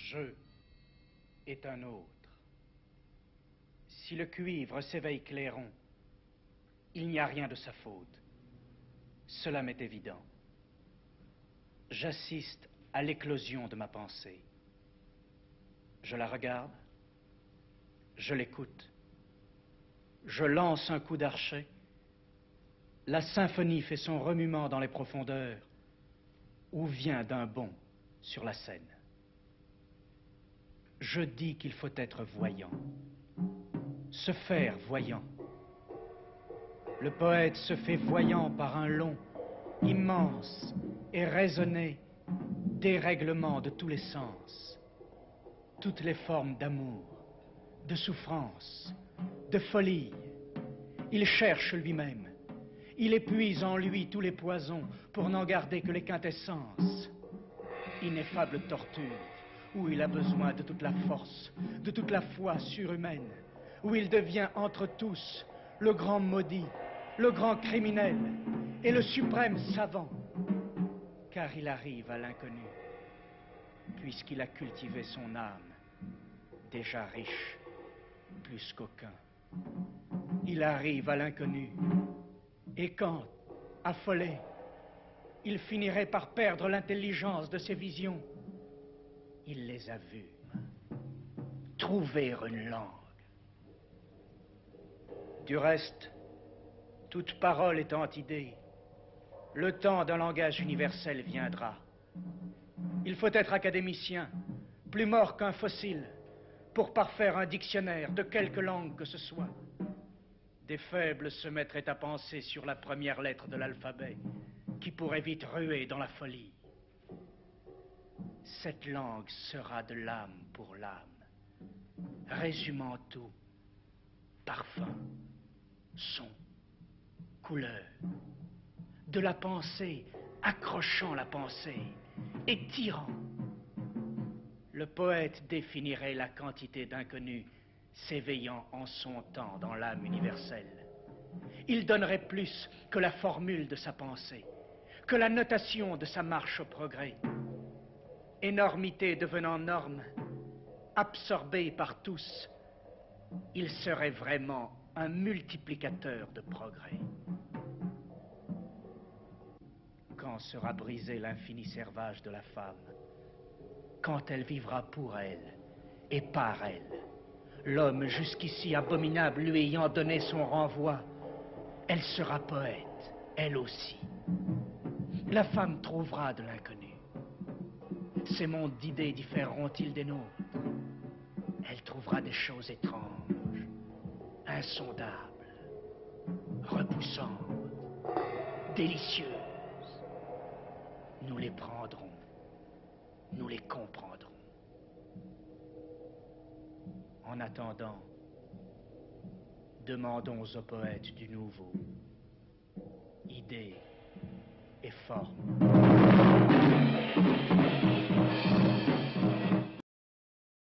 je est un autre. Si le cuivre s'éveille clairon, il n'y a rien de sa faute. Cela m'est évident. J'assiste à l'éclosion de ma pensée. Je la regarde, je l'écoute, je lance un coup d'archet. La symphonie fait son remuement dans les profondeurs ou vient d'un bond sur la scène. Je dis qu'il faut être voyant, se faire voyant. Le poète se fait voyant par un long, immense et raisonné dérèglement de tous les sens, toutes les formes d'amour, de souffrance, de folie. Il cherche lui-même. Il épuise en lui tous les poisons pour n'en garder que les quintessences. Ineffable torture, où il a besoin de toute la force, de toute la foi surhumaine, où il devient entre tous le grand maudit, le grand criminel et le suprême savant, car il arrive à l'inconnu, puisqu'il a cultivé son âme, déjà riche, plus qu'aucun. Il arrive à l'inconnu, et quand, affolé, il finirait par perdre l'intelligence de ses visions, il les a vues. Trouver une langue. Du reste, toute parole étant idée, le temps d'un langage universel viendra. Il faut être académicien, plus mort qu'un fossile, pour parfaire un dictionnaire de quelque langue que ce soit. Des faibles se mettraient à penser sur la première lettre de l'alphabet, qui pourrait vite ruer dans la folie. Cette langue sera de l'âme pour l'âme, résumant tout, parfum, son, couleur, de la pensée, accrochant la pensée et tirant. Le poète définirait la quantité d'inconnus s'éveillant en son temps dans l'âme universelle. Il donnerait plus que la formule de sa pensée, que la notation de sa marche au progrès. Énormité devenant norme, absorbé par tous, il serait vraiment un multiplicateur de progrès. Quand sera brisé l'infini servage de la femme, quand elle vivra pour elle et par elle, l'homme jusqu'ici abominable lui ayant donné son renvoi, elle sera poète, elle aussi. La femme trouvera de l'inconnu. Ces mondes d'idées différeront-ils des nôtres? Elle trouvera des choses étranges, insondables, repoussantes, délicieuses. Nous les prendrons, nous les comprendrons. En attendant, demandons aux poètes du nouveau, idées et formes.